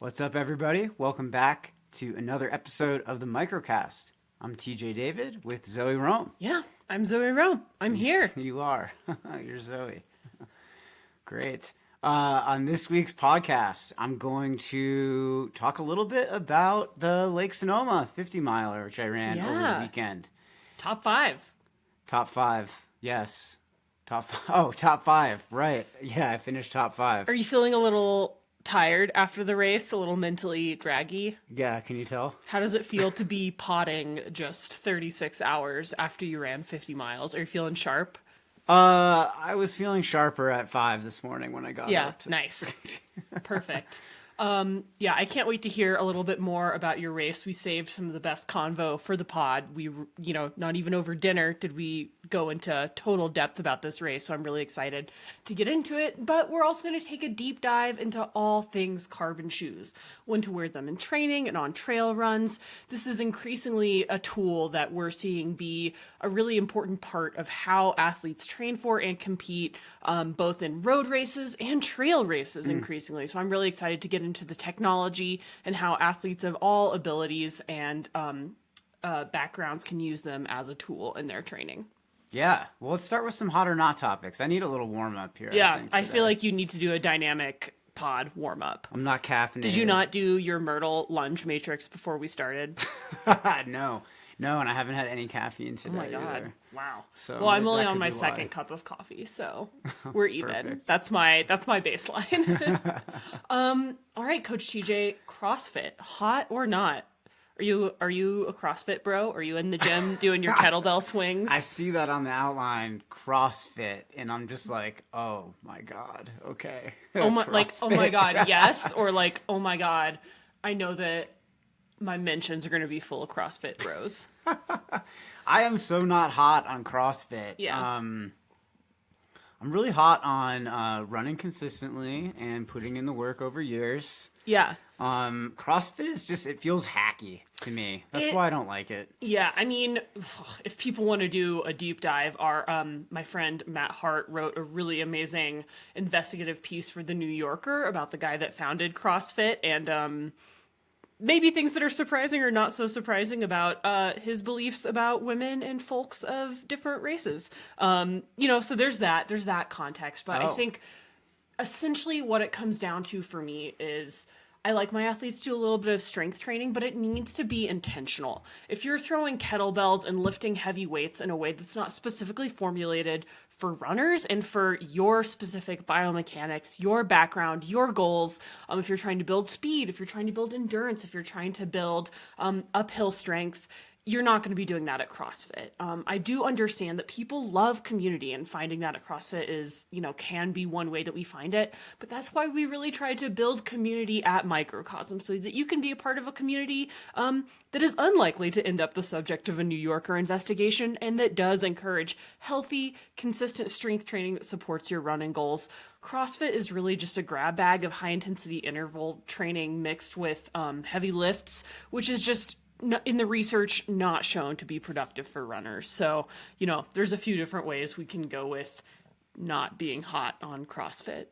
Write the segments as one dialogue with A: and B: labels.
A: What's up, everybody? Welcome back to another episode of the Microcast. I'm TJ David with Zoe Rome.
B: Yeah, I'm Zoe Rome. I'm here.
A: You are. You're Zoe. Great. On this week's podcast, I'm going to talk a little bit about the Lake Sonoma 50 miler, which I ran over the weekend.
B: Top 5.
A: Top 5. Yes. Top 5. Right. Yeah, I finished top 5.
B: Are you feeling a little tired after the race? A little mentally draggy?
A: Yeah, can you tell?
B: How does it feel to be potting just 36 hours after you ran 50 miles? Are you feeling sharp?
A: I was feeling sharper at 5 this morning when I got up.
B: Yeah, nice. Perfect. Yeah, I can't wait to hear a little bit more about your race. We saved some of the best convo for the pod. We, not even over dinner did we go into total depth about this race, so I'm really excited to get into it. But we're also going to take a deep dive into all things carbon shoes, when to wear them in training and on trail runs. This is increasingly a tool that we're seeing be a really important part of how athletes train for and compete, both in road races and trail races increasingly. So I'm really excited to get into the technology and how athletes of all abilities and backgrounds can use them as a tool in their training.
A: Yeah. Well, let's start with some hot or not topics. I need a little warm up here.
B: Yeah, I feel like you need to do a dynamic pod warm up.
A: I'm not caffeinated.
B: Did you not do your Myrtle lunge matrix before we started?
A: No, and I haven't had any caffeine today.
B: Oh my God.
A: Either.
B: Wow.
A: So
B: well, I'm only
A: that
B: on
A: could
B: my
A: be
B: second
A: why.
B: cup of coffee, so we're even.
A: Perfect.
B: That's my baseline. All right, Coach TJ, CrossFit, hot or not? Are you a CrossFit bro? Are you in the gym doing your kettlebell swings?
A: I see that on the outline, CrossFit, and I'm just like, oh my God, okay.
B: Oh my
A: CrossFit.
B: God, yes, or like, oh my God, I know that my mentions are going to be full of CrossFit bros.
A: I am so not hot on CrossFit.
B: Yeah.
A: I'm really hot on running consistently and putting in the work over years.
B: Yeah.
A: CrossFit is just, it feels hacky to me. That's why I don't like it.
B: Yeah, I mean, if people want to do a deep dive, my friend Matt Hart wrote a really amazing investigative piece for The New Yorker about the guy that founded CrossFit and maybe things that are surprising or not so surprising about his beliefs about women and folks of different races. So there's that context. But I think essentially what it comes down to for me is I like my athletes do a little bit of strength training, but it needs to be intentional. If you're throwing kettlebells and lifting heavy weights in a way that's not specifically formulated for runners and for your specific biomechanics, your background, your goals, if you're trying to build speed, if you're trying to build endurance, if you're trying to build uphill strength, you're not going to be doing that at CrossFit. I do understand that people love community, and finding that at CrossFit is, can be one way that we find it. But that's why we really try to build community at Microcosm, so that you can be a part of a community that is unlikely to end up the subject of a New Yorker investigation, and that does encourage healthy, consistent strength training that supports your running goals. CrossFit is really just a grab bag of high-intensity interval training mixed with heavy lifts, which is just in the research not shown to be productive for runners. So, there's a few different ways we can go with not being hot on CrossFit.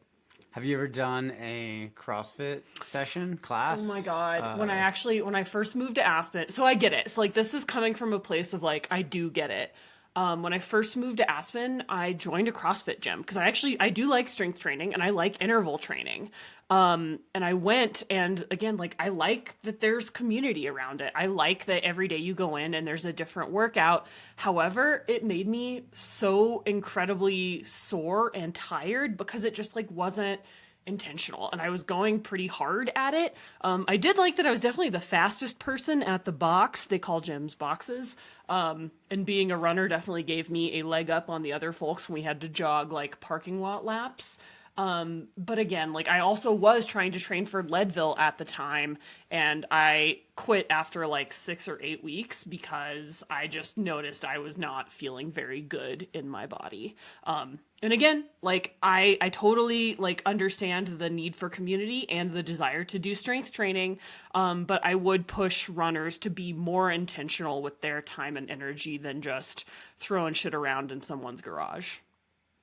A: Have you ever done a CrossFit session, class?
B: Oh my God. When I first moved to Aspen, so I get it. So this is coming from a place of I do get it. When I first moved to Aspen, I joined a CrossFit gym because I do like strength training and I like interval training. And I went, and again, I like that there's community around it. I like that every day you go in and there's a different workout. However, it made me so incredibly sore and tired because it just wasn't intentional, and I was going pretty hard at it. I did like that I was definitely the fastest person at the box. They call gyms boxes. And being a runner definitely gave me a leg up on the other folks when we had to jog parking lot laps. But again, I also was trying to train for Leadville at the time, and I quit after 6 or 8 weeks because I just noticed I was not feeling very good in my body. And again, I totally understand the need for community and the desire to do strength training. But I would push runners to be more intentional with their time and energy than just throwing shit around in someone's garage.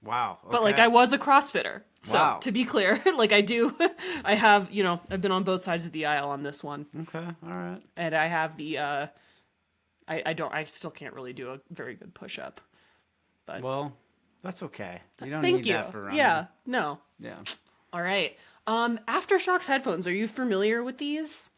A: Wow.
B: But like
A: okay.
B: I was a CrossFitter. So
A: Wow.
B: to be clear, like I do, I have, I've been on both sides of the aisle on this one.
A: Okay. All right.
B: And I have the, I still can't really do a very good push up. But
A: Well, that's okay. You don't
B: thank
A: need
B: you.
A: that for running.
B: Yeah, no.
A: Yeah.
B: All right. Aftershocks headphones. Are you familiar with these?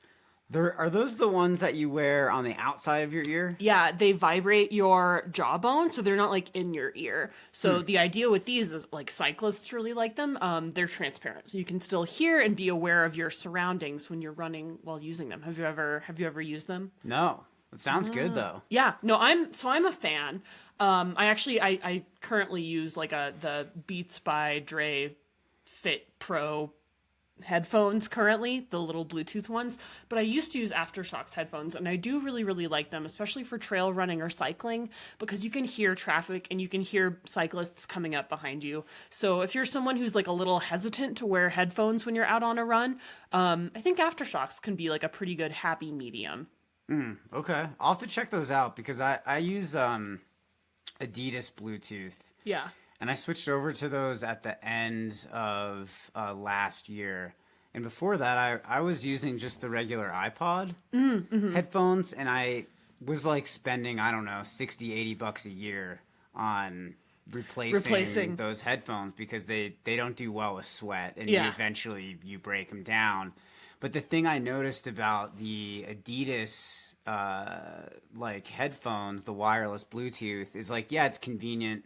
A: Are those the ones that you wear on the outside of your ear?
B: Yeah, they vibrate your jawbone, so they're not like in your ear. So the idea with these is like cyclists really like them. They're transparent, so you can still hear and be aware of your surroundings when you're running while using them. Have you ever used them?
A: No. It sounds good though.
B: Yeah, no, I'm a fan. I currently use like the Beats by Dre Fit Pro headphones currently, the little Bluetooth ones, but I used to use Aftershocks headphones, and I do really, really like them, especially for trail running or cycling, because you can hear traffic and you can hear cyclists coming up behind you. So if you're someone who's like a little hesitant to wear headphones when you're out on a run, I think Aftershocks can be like a pretty good happy medium.
A: Okay. I'll have to check those out because I use Adidas Bluetooth.
B: Yeah.
A: And I switched over to those at the end of last year. And before that, I was using just the regular iPod headphones. And I was like spending, I don't know, $60-$80 a year on replacing those headphones because they don't do well with sweat. And eventually you break them down. But the thing I noticed about the Adidas like headphones, the wireless Bluetooth, is like, yeah, it's convenient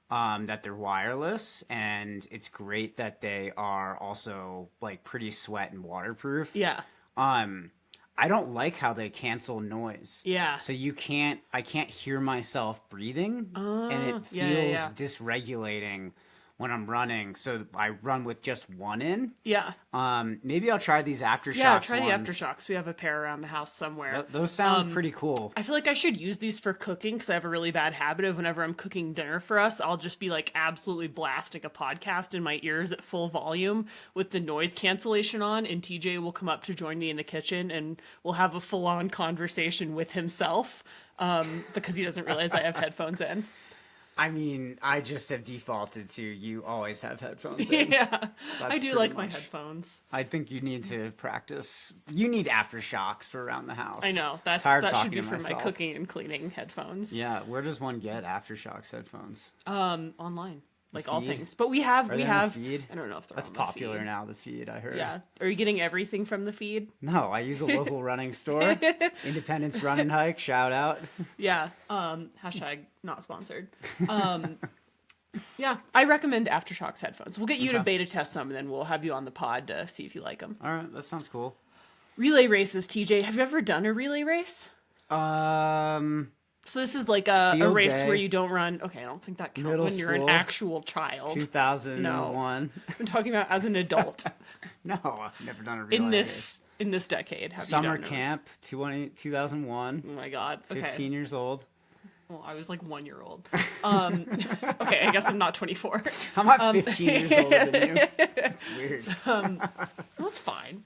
A: that they're wireless, and it's great that they are also like pretty sweat and waterproof.
B: Yeah.
A: I don't like how they cancel noise.
B: Yeah.
A: So I can't hear myself breathing, and it feels dysregulating when I'm running. So I run with just one in.
B: Yeah.
A: Maybe I'll try these Aftershocks.
B: Yeah, try
A: ones.
B: the Aftershocks. We have a pair around the house somewhere.
A: Those sound pretty cool.
B: I feel like I should use these for cooking because I have a really bad habit of whenever I'm cooking dinner for us, I'll just be like absolutely blasting a podcast in my ears at full volume with the noise cancellation on, and TJ will come up to join me in the kitchen and we'll have a full-on conversation with himself because he doesn't realize I have headphones in.
A: I mean, I just have defaulted to you always have headphones in.
B: Yeah, I do like my headphones.
A: I think you need to practice. You need Aftershocks for around the house.
B: I know. That should be for my cooking and cleaning headphones.
A: Yeah, where does one get Aftershocks headphones?
B: Online. Like all things. But we have
A: the feed?
B: I don't know if they're
A: That's
B: on the
A: popular
B: feed.
A: now, the feed, I heard.
B: Yeah. Are you getting everything from the feed?
A: No, I use a local running store. Independence Run and Hike, shout out.
B: Yeah. Hashtag not sponsored. Yeah, I recommend Aftershocks headphones. We'll get you to beta test some, and then we'll have you on the pod to see if you like them.
A: All right, that sounds cool.
B: Relay races, TJ. Have you ever done a relay race? So this is like a race where you don't run. Okay, I don't think that counts when you're an actual child.
A: 2001.
B: No. I'm talking about as an adult.
A: No, I've never done a relay race.
B: In this decade. Have
A: Summer
B: you done
A: camp, 2001.
B: Oh my God. Okay.
A: 15 years old.
B: Well, I was like 1 year old. Okay, I guess I'm not 24.
A: I'm not 15 years older than you. That's weird.
B: That's fine.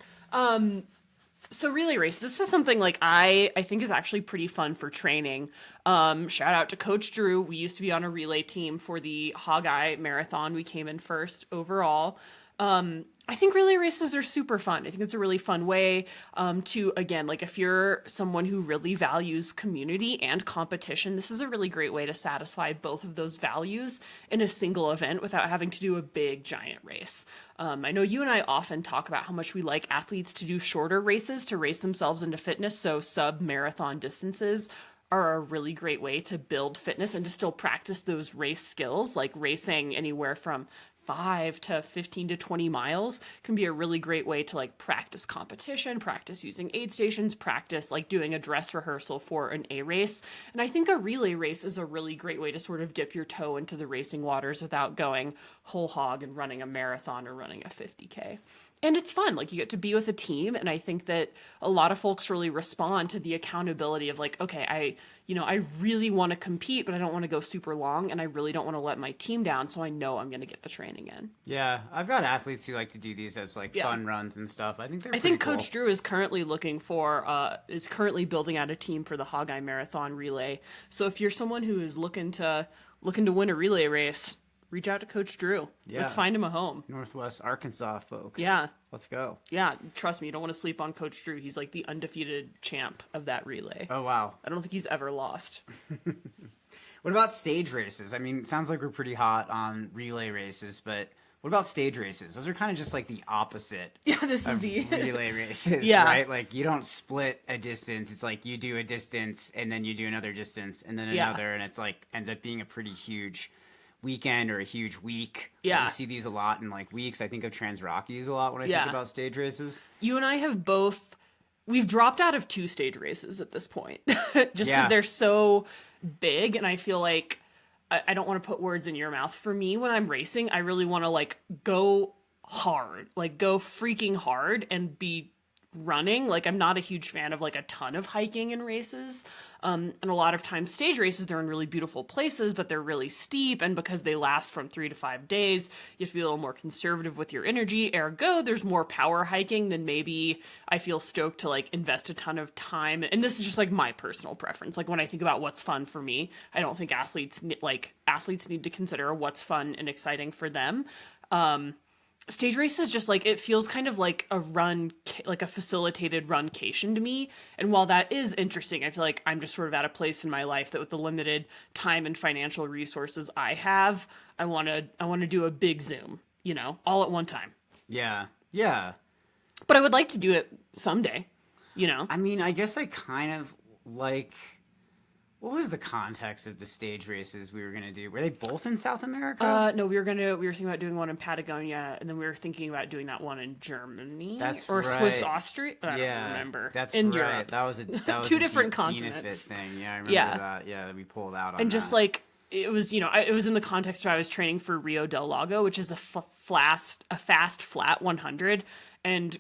B: So relay race, this is something like I think is actually pretty fun for training. Shout out to Coach Drew. We used to be on a relay team for the Hogeye Marathon. We came in first overall. I think relay races are super fun. I think it's a really fun way to, again, like if you're someone who really values community and competition, this is a really great way to satisfy both of those values in a single event without having to do a big, giant race. I know you and I often talk about how much we like athletes to do shorter races to race themselves into fitness, so sub-marathon distances are a really great way to build fitness and to still practice those race skills, like racing anywhere from 5 to 15 to 20 miles can be a really great way to like practice competition, practice using aid stations, practice like doing a dress rehearsal for an A race. And I think a relay race is a really great way to sort of dip your toe into the racing waters without going whole hog and running a marathon or running a 50K. And it's fun. Like you get to be with a team. And I think that a lot of folks really respond to the accountability of like, okay, I really want to compete, but I don't want to go super long. And I really don't want to let my team down. So I know I'm going to get the training in.
A: Yeah. I've got athletes who like to do these as like fun runs and stuff. I think they're pretty cool.
B: Coach Drew is currently is currently building out a team for the Hogeye Marathon relay. So if you're someone who is looking to win a relay race, reach out to Coach Drew.
A: Yeah.
B: Let's find him a home.
A: Northwest Arkansas folks.
B: Yeah.
A: Let's go.
B: Yeah, trust me, you don't want to sleep on Coach Drew. He's like the undefeated champ of that relay.
A: Oh, wow.
B: I don't think he's ever lost.
A: What about stage races? I mean, it sounds like we're pretty hot on relay races, but what about stage races? Those are kind of just like the opposite
B: of
A: relay races,
B: Yeah.
A: right? Like you don't split a distance. It's like you do a distance and then you do another distance and then another, and it's like ends up being a pretty huge weekend or a huge week.
B: Yeah.
A: You see these a lot in like weeks. I think of Trans Rockies a lot when I think about stage races.
B: You and I have both, we've dropped out of 2 stage races at this point, just because they're so big, and I feel like I don't want to put words in your mouth. For me, when I'm racing, I really want to like go hard, like go freaking hard and be running. Like I'm not a huge fan of like a ton of hiking in races. And a lot of times stage races, they're in really beautiful places, but they're really steep. And because they last from 3 to 5 days, you have to be a little more conservative with your energy. Ergo, there's more power hiking than maybe I feel stoked to like invest a ton of time. And this is just like my personal preference. Like when I think about what's fun for me, I don't think athletes need to consider what's fun and exciting for them. Stage races just like, it feels kind of like a run, like a facilitated runcation to me. And while that is interesting, I feel like I'm just sort of at a place in my life that with the limited time and financial resources I have, I want to do a big zoom, you know, all at one time.
A: Yeah. Yeah.
B: But I would like to do it someday, you know?
A: I mean, I guess I kind of like... What was the context of the stage races we were going to do? Were they both in South America?
B: No, we were thinking about doing one in Patagonia, and then we were thinking about doing that one in Germany. Or
A: right.
B: Swiss, Austria. I don't remember.
A: That's
B: in
A: right.
B: Europe.
A: That was
B: 2 different continents.
A: DINAFIT thing. Yeah, I remember that. Yeah, we pulled out on
B: and
A: that.
B: just like it was, you know, it was in the context where I was training for Rio del Lago, which is a fast flat 100. And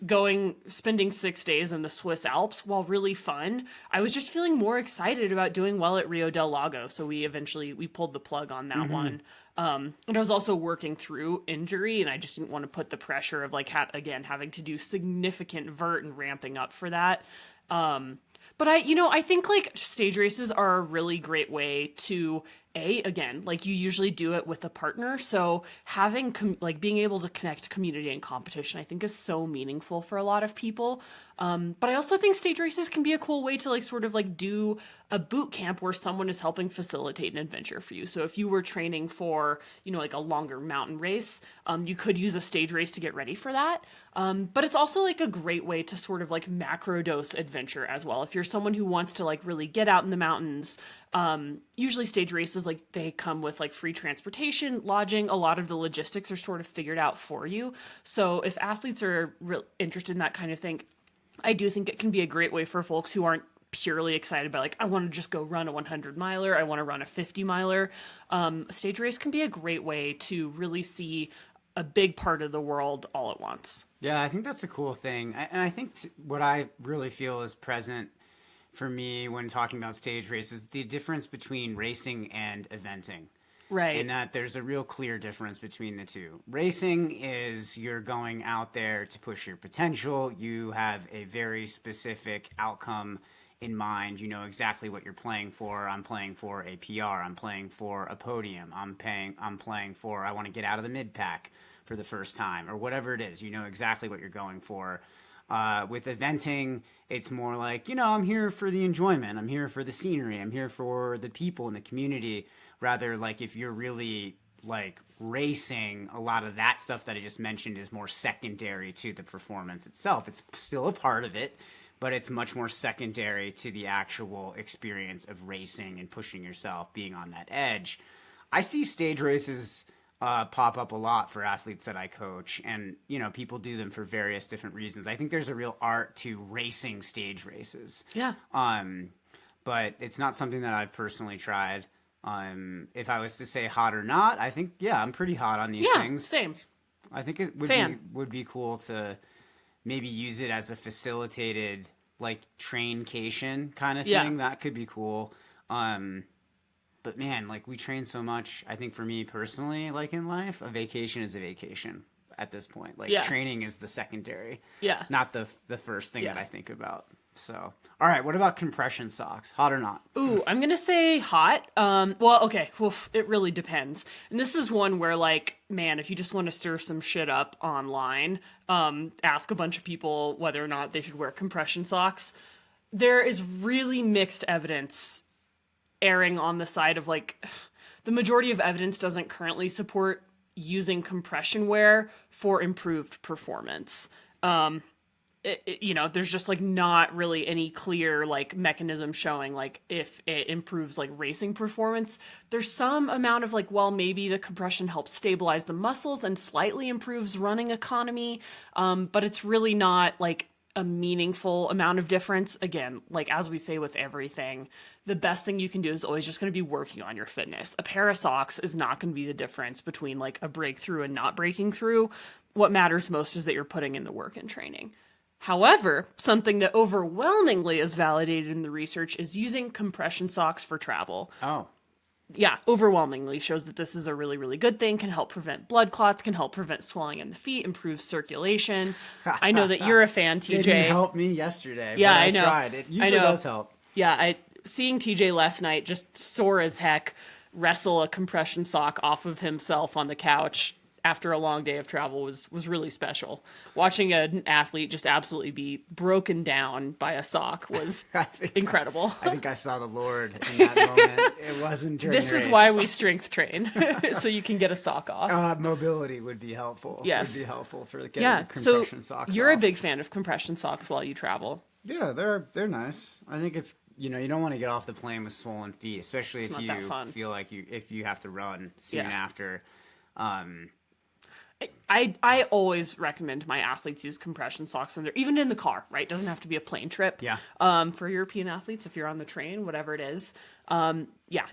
B: spending 6 days in the Swiss Alps, while really fun, I was just feeling more excited about doing well at Rio del Lago. So we pulled the plug on that one. And I was also working through injury, and I just didn't want to put the pressure of like, having to do significant vert and ramping up for that. But I think like stage races are a really great way to, again, like you usually do it with a partner. So having being able to connect community and competition, I think is so meaningful for a lot of people. But I also think stage races can be a cool way to like sort of like do a boot camp where someone is helping facilitate an adventure for you. So if you were training for, you know, like a longer mountain race, you could use a stage race to get ready for that. But it's also like a great way to sort of like macro dose adventure as well. If you're someone who wants to like really get out in the mountains, usually stage races, like they come with like free transportation, lodging. A lot of the logistics are sort of figured out for you. So if athletes are interested in that kind of thing, I do think it can be a great way for folks who aren't purely excited about like, I want to just go run a 100 miler. I want to run a 50 miler. A stage race can be a great way to really see a big part of the world all at once.
A: Yeah, I think that's a cool thing. And I think what I really feel is present for me when talking about stage races, the difference between racing and eventing.
B: Right.
A: And that there's a real clear difference between the two. Racing is you're going out there to push your potential. You have a very specific outcome in mind. You know exactly what you're playing for. I'm playing for a PR. I'm playing for a podium. I'm playing for, I want to get out of the mid pack for the first time, or whatever it is. You know exactly what you're going for. With eventing, it's more like, you know, I'm here for the enjoyment. I'm here for the scenery. I'm here for the people in the community. Rather, like, if you're really, like, racing, a lot of that stuff that I just mentioned is more secondary to the performance itself. It's still a part of it, but it's much more secondary to the actual experience of racing and pushing yourself, being on that edge. I see stage races pop up a lot for athletes that I coach, and you know, people do them for various different reasons. I think there's a real art to racing stage races.
B: Yeah.
A: But it's not something that I've personally tried. If I was to say hot or not, I think I'm pretty hot on these things.
B: Same.
A: I think it would be cool to maybe use it as a facilitated like traincation kind of thing.
B: Yeah.
A: That could be cool. But man, like we train so much. I think for me personally, like in life, a vacation is a vacation at this point. Like training is the secondary.
B: Yeah.
A: Not the first thing that I think about. So, all right, what about compression socks? Hot or not?
B: Ooh, I'm gonna say hot. Well, okay, oof, it really depends. And this is one where, like, man, if you just want to stir some shit up online, ask a bunch of people whether or not they should wear compression socks. There is really mixed evidence erring on the side of, like, the majority of evidence doesn't currently support using compression wear for improved performance. There's just like not really any clear like mechanism showing like if it improves like racing performance. There's some amount of like, well, maybe the compression helps stabilize the muscles and slightly improves running economy, but it's really not like a meaningful amount of difference. Again, like as we say with everything, the best thing you can do is always just going to be working on your fitness. A pair of socks is not going to be the difference between like a breakthrough and not breaking through. What matters most is that you're putting in the work and training. However, something that overwhelmingly is validated in the research is using compression socks for travel.
A: Oh.
B: Yeah, overwhelmingly shows that this is a really, really good thing, can help prevent blood clots, can help prevent swelling in the feet, improve circulation. I know that you're a fan, TJ.
A: It didn't help me yesterday,
B: yeah,
A: but
B: I know.
A: tried. It usually does help.
B: Yeah, seeing TJ last night just sore as heck wrestle a compression sock off of himself on the couch after a long day of travel was really special. Watching an athlete just absolutely be broken down by a sock was incredible.
A: I think I saw the Lord in that moment. It wasn't during
B: This
A: the
B: is
A: race.
B: why we strength train, so you can get a sock off.
A: Mobility would be helpful.
B: Yes.
A: Would be helpful for getting compression socks
B: you're
A: off.
B: a big fan of compression socks while you travel.
A: Yeah, they're nice. I think it's, you don't want to get off the plane with swollen feet, especially if you feel like if you have to run soon after.
B: I always recommend my athletes use compression socks when they're even in the car, right? Doesn't have to be a plane trip.
A: Yeah.
B: For European athletes, if you're on the train, whatever it is,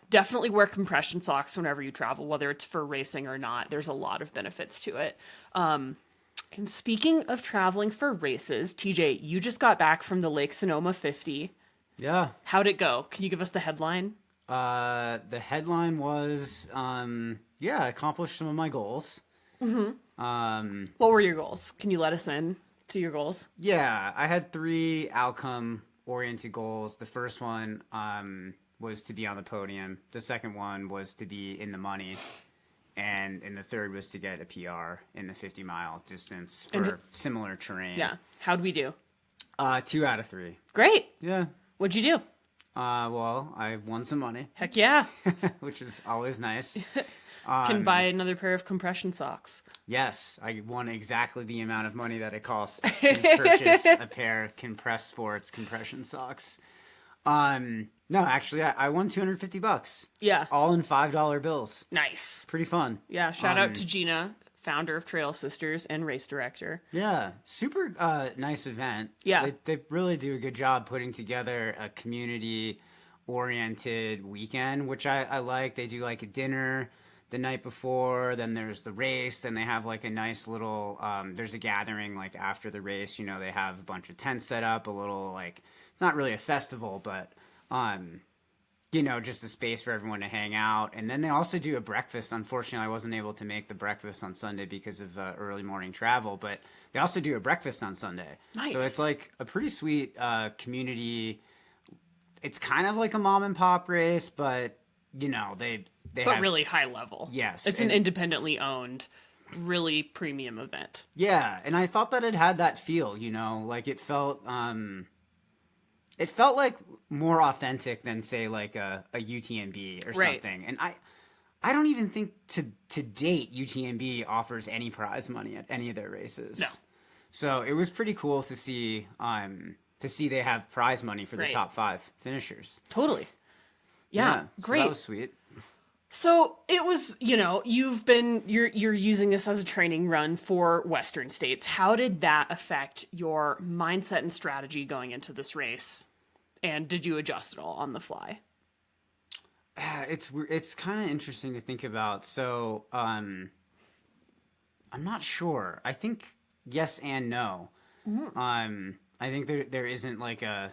B: definitely wear compression socks whenever you travel, whether it's for racing or not. There's a lot of benefits to it. And speaking of traveling for races, TJ, you just got back from the Lake Sonoma 50.
A: Yeah.
B: How'd it go? Can you give us the headline?
A: The headline was, I accomplished some of my goals.
B: Mm-hmm. What were your goals? Can you let us in to your goals?
A: Yeah, I had 3 outcome-oriented goals. The first one was to be on the podium. The second one was to be in the money. And the third was to get a PR in the 50-mile distance for similar terrain.
B: Yeah. How'd we do?
A: 2 out of 3.
B: Great.
A: Yeah.
B: What'd you do?
A: Well, I won some money.
B: Heck yeah.
A: Which is always nice.
B: Can buy another pair of compression socks.
A: Yes, I won exactly the amount of money that it costs to purchase a pair of Compressed Sports compression socks. No, actually, I won $250.
B: Yeah.
A: All in $5 bills.
B: Nice.
A: Pretty fun.
B: Yeah, shout out to Gina, founder of Trail Sisters and race director.
A: Yeah, super nice event.
B: Yeah.
A: They really do a good job putting together a community-oriented weekend, which I like. They do like a dinner the night before, then there's the race, then they have like a nice little, there's a gathering like after the race, they have a bunch of tents set up, a little like, it's not really a festival, but, just a space for everyone to hang out. And then they also do a breakfast. Unfortunately, I wasn't able to make the breakfast on Sunday because of early morning travel, but they also do a breakfast on Sunday.
B: Nice.
A: So it's like a pretty sweet community. It's kind of like a mom and pop race, but they have
B: really high level.
A: Yes.
B: It's an independently owned, really premium event.
A: Yeah, and I thought that it had that feel, like it felt like more authentic than say like a UTMB or something. And I don't even think to date UTMB offers any prize money at any of their races. No. So it was pretty cool to see they have prize money for the top 5 finishers.
B: Totally. Yeah, great.
A: So that was sweet.
B: So it was, you're using this as a training run for Western states. How did that affect your mindset and strategy going into this race? And did you adjust it all on the fly?
A: It's kind of interesting to think about. So, I'm not sure. I think yes and no. Mm-hmm. I think there isn't like a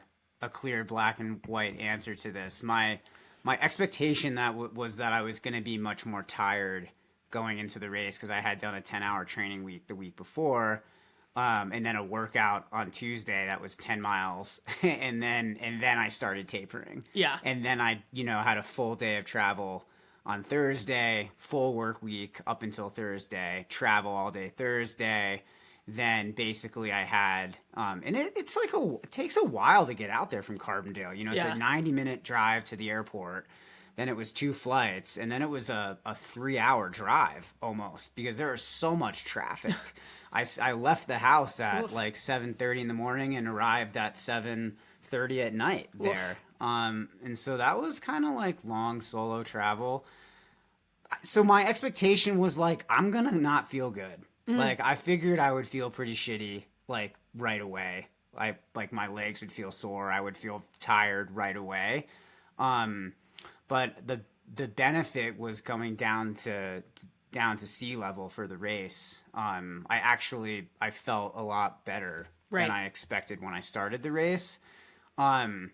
A: clear black and white answer to this. My expectation was that I was going to be much more tired going into the race because I had done a 10-hour training week the week before. and then a workout on Tuesday that was 10 miles, and then I started tapering.
B: Yeah.
A: And then I, had a full day of travel on Thursday, full work week up until Thursday, travel all day Thursday. Then basically I had, and it takes a while to get out there from Carbondale. It's a 90-minute drive to the airport. Then it was 2 flights, and then it was a 3-hour drive almost, because there was so much traffic. I left the house at like 7:30 in the morning and arrived at 7:30 at night there. And so that was kind of like long solo travel. So my expectation was like, I'm going to not feel good. Like, I figured I would feel pretty shitty, like, right away. Like my legs would feel sore. I would feel tired right away. But the benefit was coming down to sea level for the race. I felt a lot better than I expected when I started the race. And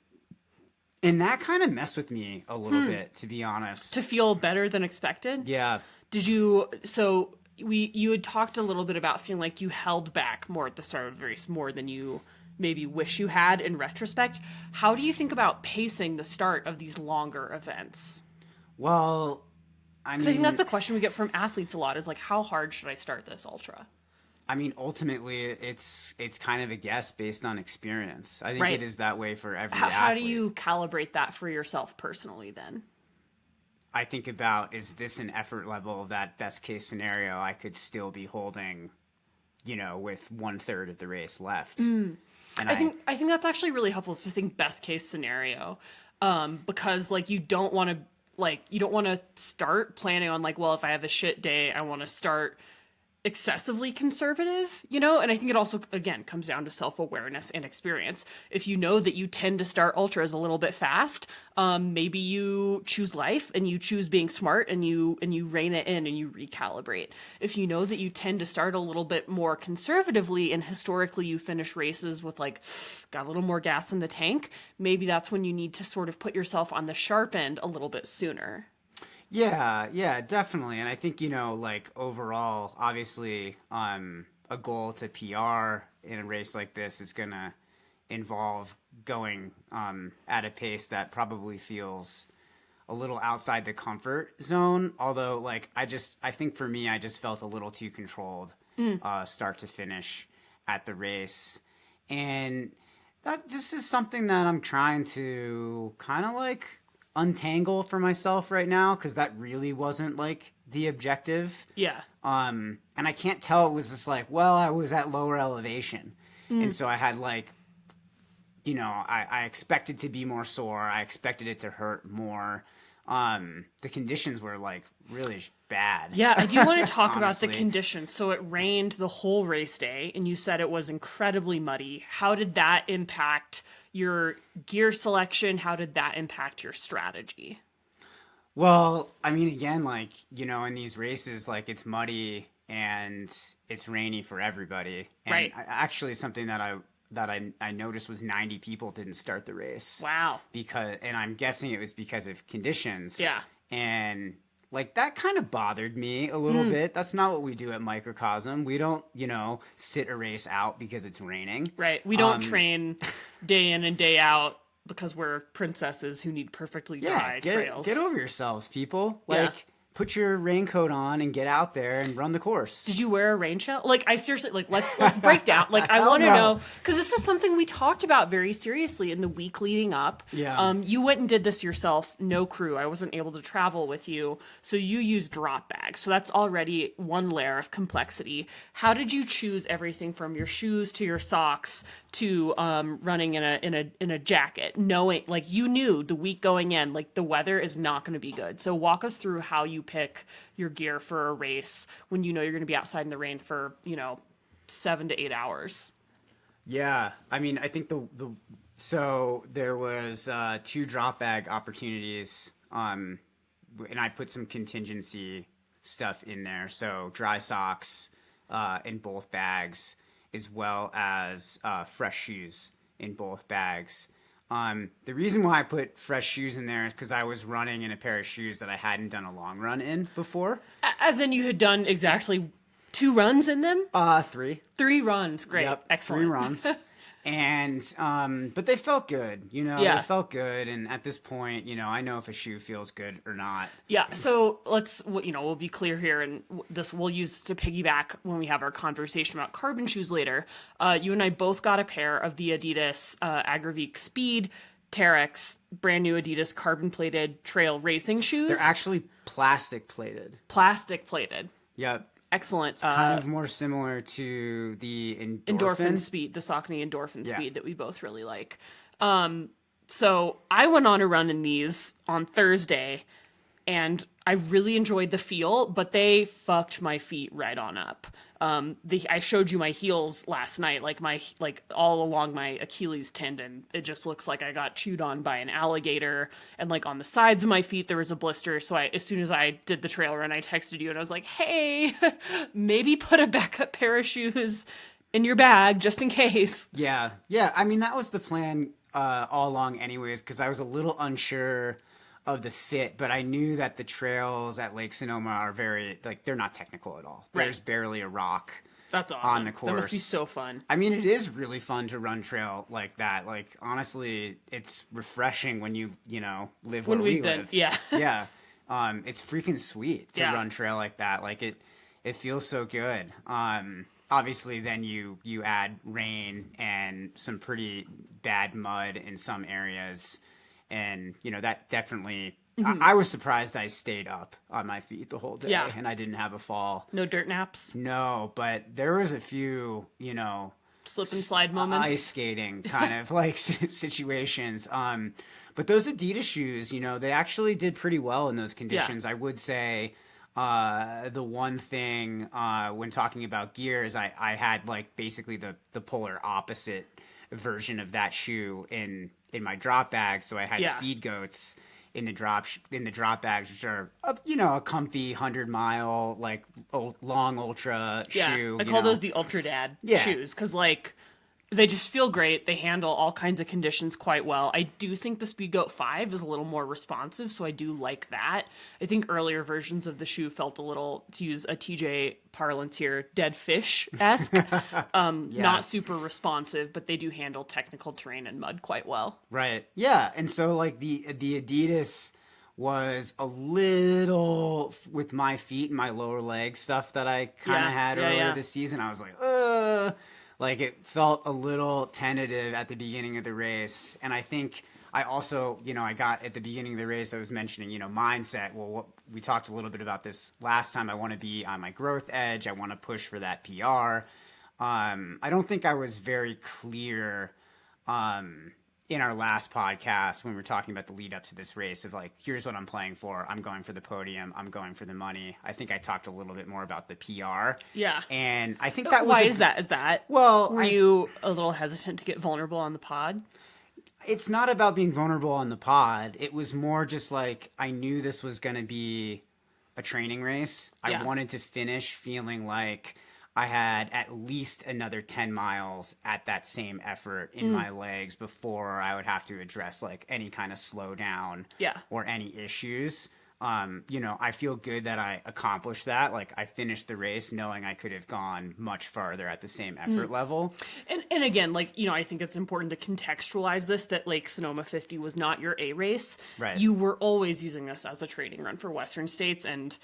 A: that kind of messed with me a little bit, to be honest.
B: To feel better than expected?
A: Yeah.
B: You had talked a little bit about feeling like you held back more at the start of the race, more than you maybe wish you had in retrospect. How do you think about pacing the start of these longer events?
A: Well, I
B: think that's a question we get from athletes a lot, is like, how hard should I start this ultra?
A: I mean, ultimately, it's kind of a guess based on experience. I think it is that way for every athlete.
B: How do you calibrate that for yourself personally then?
A: I think about, is this an effort level that best case scenario I could still be holding, with 1/3 of the race left? And I think that's actually really helpful, is to think best case scenario, because like you don't want to start planning on like, well, if I have a shit day, I want to start excessively conservative, and I think it also, again, comes down to self-awareness and experience. If you know that you tend to start ultras a little bit fast, maybe you choose life and you choose being smart, and you rein it in and you recalibrate. If you know that you tend to start a little bit more conservatively, and historically you finish races with like, got a little more gas in the tank, maybe that's when you need to sort of put yourself on the sharp end a little bit sooner. Yeah, definitely. And I think, like overall, obviously, a goal to PR in a race like this is going to involve going at a pace that probably feels a little outside the comfort zone. Although, like, I think for me, I just felt a little too controlled start to finish at the race. And this is something that I'm trying to kind of like untangle for myself right now, because that really wasn't like the objective.
B: Yeah.
A: And I can't tell, it was just like, well, I was at lower elevation, and so I had like, I expected to be more sore. I expected it to hurt more. The conditions were like really bad.
B: Yeah, I do want to talk about the conditions. So it rained the whole race day, and you said it was incredibly muddy. How did that impact your gear selection? How did that impact your strategy?
A: Well, I mean, again, like, in these races, like, it's muddy and it's rainy for everybody. And actually, something that I noticed was 90 people didn't start the race.
B: Wow.
A: And I'm guessing it was because of conditions.
B: Yeah.
A: And like, that kind of bothered me a little bit. That's not what we do at Microcosm. We don't, sit a race out because it's raining.
B: Right. We don't train day in and day out because we're princesses who need perfectly dry trails.
A: Get over yourselves, people. Like, put your raincoat on and get out there and run the course.
B: Did you wear a rain shell? Like, I seriously, like, let's break down. Like, I want to know, because this is something we talked about very seriously in the week leading up.
A: Yeah.
B: You went and did this yourself, no crew. I wasn't able to travel with you, so you used drop bags. So that's already one layer of complexity. How did you choose everything from your shoes to your socks to running in a jacket, knowing, like, you knew the week going in, like, the weather is not going to be good. So walk us through how you pick your gear for a race when you know you're going to be outside in the rain for 7 to 8 hours.
A: Yeah, I mean, I think so there was 2 drop bag opportunities, and I put some contingency stuff in there. So dry socks in both bags, as well as fresh shoes in both bags. The reason why I put fresh shoes in there is because I was running in a pair of shoes that I hadn't done a long run in before.
B: As in, you had done exactly 2 runs in them?
A: 3.
B: 3 runs. Great.
A: Yep,
B: Excellent.
A: 3 runs. And but they felt good, you know.
B: Yeah.
A: They felt good, and at this point, you know, I know if a shoe feels good or not.
B: Yeah, so we'll be clear here, and we'll use this to piggyback when we have our conversation about carbon shoes later. You and I both got a pair of the Adidas Agravic Speed Terex, brand new Adidas carbon-plated trail racing shoes.
A: They're actually plastic plated.
B: Plastic plated.
A: Yep.
B: Excellent.
A: Kind of more similar to the
B: Endorphin Speed, the Saucony Endorphin
A: Yeah.
B: Speed that we both really like. So I went on a run in these on Thursday, and I really enjoyed the feel, but they fucked my feet right on up. I showed you my heels last night, like all along my Achilles tendon. It just looks like I got chewed on by an alligator, and like on the sides of my feet there was a blister. So as soon as I did the trail run, I texted you and I was like, "Hey, maybe put a backup pair of shoes in your bag just in case."
A: Yeah. I mean, that was the plan all along, anyways, because I was a little unsure of the fit, but I knew that the trails at Lake Sonoma are very, like, they're not technical at all.
B: Right.
A: There's barely a rock.
B: That's awesome.
A: On the course.
B: That must be so fun.
A: I mean, it is really fun to run trail like that. Like, honestly, it's refreshing when you live where we live.
B: Yeah.
A: Yeah. It's freaking sweet to
B: Yeah.
A: run trail like that. Like, it feels so good. Obviously, then you add rain and some pretty bad mud in some areas. And, that definitely... I was surprised I stayed up on my feet the whole day,
B: Yeah.
A: and I didn't have a fall.
B: No dirt naps,
A: No, but there was a few,
B: slip and slide moments.
A: ice skating kind of like situations. But those Adidas shoes, they actually did pretty well in those conditions. I would say the one thing when talking about gear is I had like basically the polar opposite version of that shoe in my drop bag. So I had Speed Goats in the drop bags, which are a comfy 100-mile like long ultra shoe.
B: I call those the Ultra Dad shoes because like they just feel great. They handle all kinds of conditions quite well. I do think the Speedgoat 5 is a little more responsive, so I do like that. I think earlier versions of the shoe felt a little, to use a TJ parlance here, dead fish-esque. Not super responsive, but they do handle technical terrain and mud quite well.
A: Right. Yeah. And so like the Adidas was a little with my feet and my lower leg stuff that I kind of had earlier this season. I was like, like it felt a little tentative at the beginning of the race. And I think I also, I got at the beginning of the race, I was mentioning, mindset. Well, we talked a little bit about this last time. I want to be on my growth edge. I want to push for that PR. I don't think I was very clear in our last podcast when we were talking about the lead up to this race of like, here's what I'm playing for. I'm going for the podium. I'm going for the money. I think I talked a little bit more about the PR.
B: Yeah.
A: And I think that was...
B: Why is that? Is that?
A: Well...
B: Were you a little hesitant to get vulnerable on the pod?
A: It's not about being vulnerable on the pod. It was more just like, I knew this was going to be a training race. I wanted to finish feeling like I had at least another 10 miles at that same effort in my legs before I would have to address like any kind of slowdown or any issues. I feel good that I accomplished that. Like I finished the race knowing I could have gone much farther at the same effort level.
B: And again, like, I think it's important to contextualize this, that Lake Sonoma 50 was not your A race.
A: Right.
B: You were always using this as a training run for Western states. And,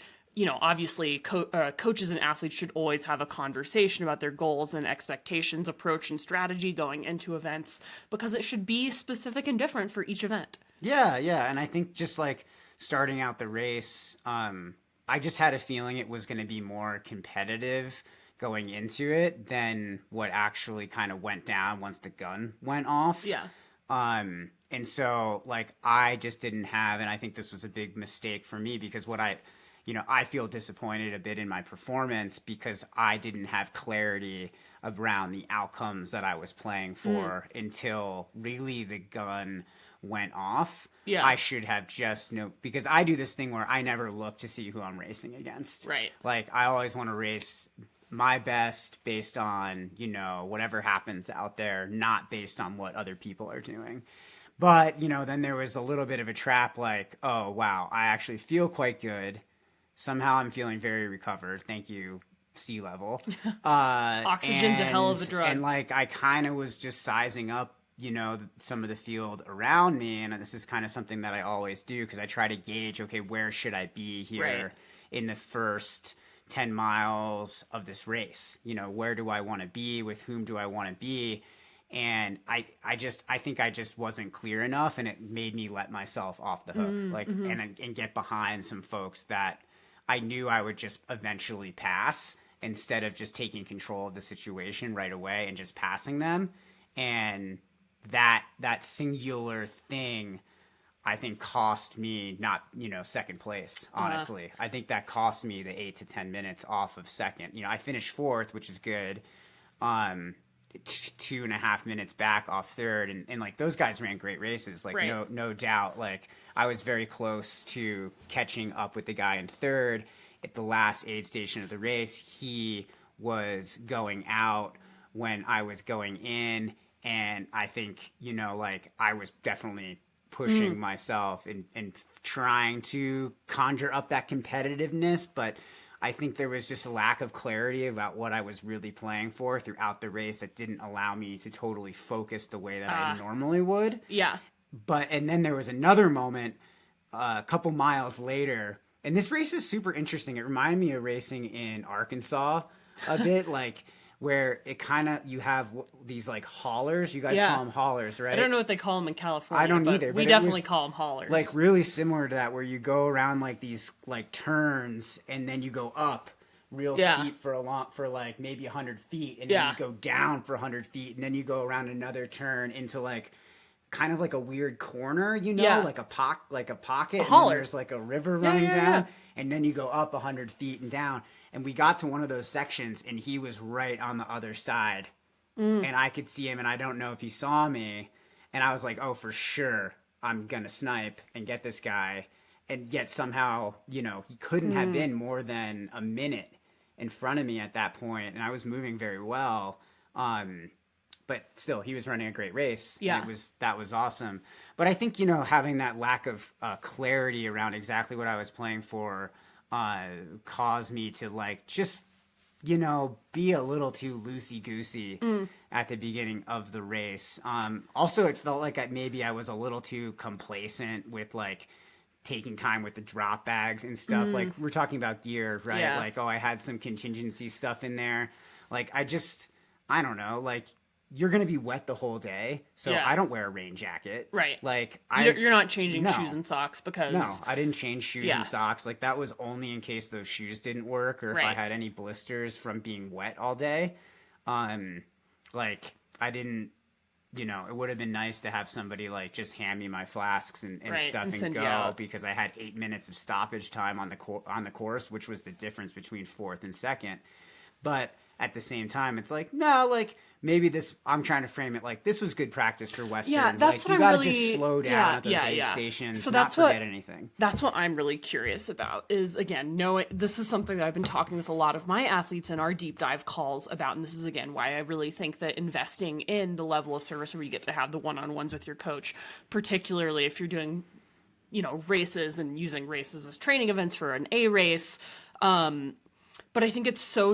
B: obviously coaches and athletes should always have a conversation about their goals and expectations, approach and strategy going into events, because it should be specific and different for each event.
A: Yeah. And I think just like, starting out the race, I just had a feeling it was going to be more competitive going into it than what actually kind of went down once the gun went off.
B: Yeah.
A: And so, like, I just didn't have, and I think this was a big mistake for me because I feel disappointed a bit in my performance because I didn't have clarity around the outcomes that I was playing for until really the gun went off.
B: Yeah.
A: I should have just because I do this thing where I never look to see who I'm racing against.
B: Right.
A: Like I always want to race my best based on, whatever happens out there, not based on what other people are doing. But, then there was a little bit of a trap like, oh, wow, I actually feel quite good. Somehow I'm feeling very recovered. Thank you sea level.
B: Oxygen's a hell of a drug.
A: And like I kind of was just sizing up, some of the field around me, and this is kind of something that I always do because I try to gauge, okay, where should I be here
B: Right.
A: in the first 10 miles of this race? Where do I want to be? With whom do I want to be? And I think I just wasn't clear enough, and it made me let myself off the hook, and get behind some folks that I knew I would just eventually pass, instead of just taking control of the situation right away and just passing them. And that singular thing, I think, cost me not, second place, honestly. I think that cost me the 8 to 10 minutes off of second. I finished fourth, which is good. 2.5 minutes back off third. And like, those guys ran great races. Like,
B: right.
A: no doubt. Like, I was very close to catching up with the guy in third. At the last aid station of the race, he was going out when I was going in. And I think, like, I was definitely pushing myself and trying to conjure up that competitiveness. But I think there was just a lack of clarity about what I was really playing for throughout the race that didn't allow me to totally focus the way that I normally would.
B: Yeah.
A: And then there was another moment a couple miles later. And this race is super interesting. It reminded me of racing in Arkansas a bit, like, where it kind of, you have these like haulers. You guys call them haulers, right?
B: I don't know what they call them in California.
A: I don't either.
B: We definitely call them haulers.
A: Like, really similar to that, where you go around like these like turns, and then you go up real steep for like maybe 100 feet, and then you go down for 100 feet, and then you go around another turn into like kind of like a weird corner, like a pocket, and then there's like a river running down, and then you go up 100 feet and down. And we got to one of those sections, and he was right on the other side, and I could see him, and I don't know if he saw me, and I was like, oh, for sure, I'm gonna snipe and get this guy. And yet somehow, he couldn't have been more than a minute in front of me at that point, and I was moving very well. But still, he was running a great race.
B: Yeah.
A: And that was awesome. But I think, having that lack of clarity around exactly what I was playing for caused me to like just, be a little too loosey-goosey at the beginning of the race. Also, it felt like maybe I was a little too complacent with like taking time with the drop bags and stuff. Like, we're talking about gear, right?
B: Yeah.
A: Like, I had some contingency stuff in there. Like, I don't know, like, you're going to be wet the whole day, so I don't wear a rain jacket.
B: Right.
A: Like,
B: you're not changing shoes and socks because...
A: No, I didn't change shoes and socks. Like, that was only in case those shoes didn't work, or if I had any blisters from being wet all day. Like, I didn't... it would have been nice to have somebody, like, just hand me my flasks and stuff and go, because I had 8 minutes of stoppage time on the course, which was the difference between fourth and second. But at the same time, it's like, no, like, maybe I'm trying to frame it like this was good practice for Western.
B: Yeah, that's
A: like,
B: what
A: you
B: I'm
A: gotta
B: really...
A: just slow down at those aid
B: yeah.
A: stations,
B: so
A: not forget anything.
B: That's what I'm really curious about is, again, this is something that I've been talking with a lot of my athletes in our deep dive calls about, and this is, again, why I really think that investing in the level of service where you get to have the one-on-ones with your coach, particularly if you're doing, races and using races as training events for an A race, but I think it's so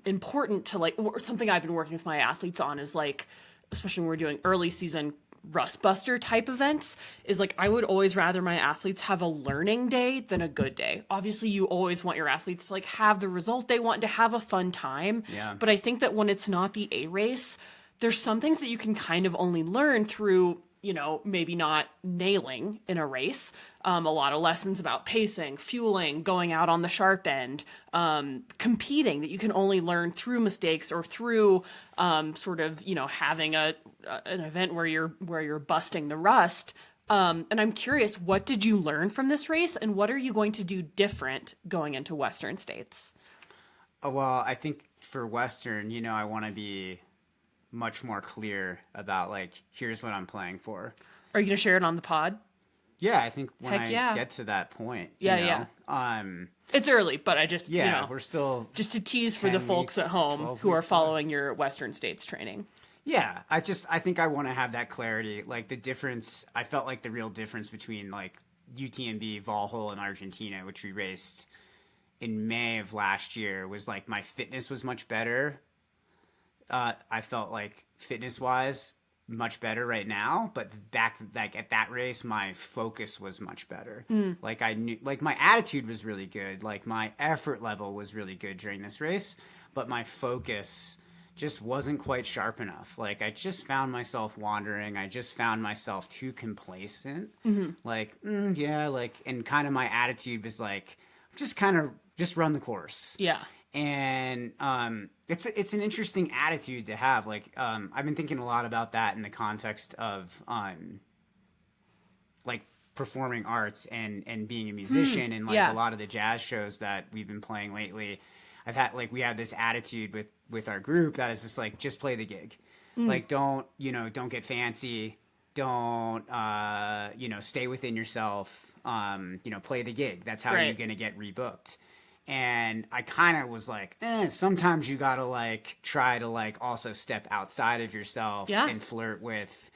B: important to, like, something I've been working with my athletes on is, like, especially when we're doing early season rust buster type events, is like, I would always rather my athletes have a learning day than a good day. Obviously, you always want your athletes to, like, have the result they want, to have a fun time.
A: Yeah.
B: But I think that when it's not the A race, there's some things that you can kind of only learn through, maybe not nailing in a race. A lot of lessons about pacing, fueling, going out on the sharp end, competing that you can only learn through mistakes or through sort of, having an event where you're busting the rust. And I'm curious, what did you learn from this race, and what are you going to do different going into Western States?
A: Well, I think for Western, I want to be much more clear about, like, here's what I'm playing for.
B: Are you going to share it on the pod?
A: Yeah, I think when I get to that point.
B: Yeah. It's early, but I just,
A: we're still
B: just to tease for the folks at home who are following your Western States training.
A: Yeah, I think I want to have that clarity. Like, the difference, I felt like the real difference between, like, UTMB, Valhalla, and Argentina, which we raced in May of last year was like my fitness was much better. I felt like fitness wise much better right now, but back like at that race my focus was much better. Like I knew, like my attitude was really good, like my effort level was really good during this race, but my focus just wasn't quite sharp enough. Like I just found myself wandering. I just found myself too complacent. Like yeah, like, and kind of my attitude was like just kind of just run the course.
B: Yeah.
A: And it's an interesting attitude to have. Like I've been thinking a lot about that in the context of like performing arts and being a musician and like
B: yeah.
A: a lot of the jazz shows that we've been playing lately. I've had like we have this attitude with our group that is just like just play the gig. Like don't get fancy, don't stay within yourself, play the gig. That's how
B: Right.
A: you're gonna get rebooked. And I kind of was like, sometimes you gotta like try to like also step outside of yourself and flirt with,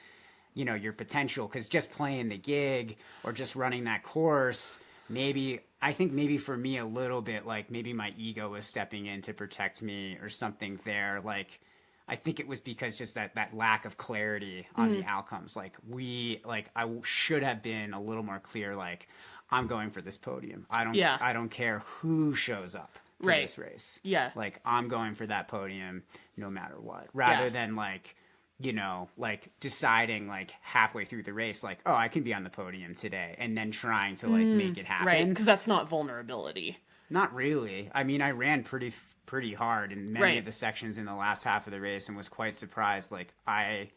A: your potential. Because just playing the gig or just running that course, I think maybe for me a little bit, like maybe my ego was stepping in to protect me or something there. Like, I think it was because just that lack of clarity on the outcomes. Like I should have been a little more clear, like, I'm going for this podium. I don't care who shows up to this race.
B: Yeah.
A: Like I'm going for that podium no matter what. Rather than like, like deciding like halfway through the race, like, oh, I can be on the podium today, and then trying to like make it happen.
B: Right. Because that's not vulnerability.
A: Not really. I mean, I ran pretty hard in many of the sections in the last half of the race and was quite surprised. Like I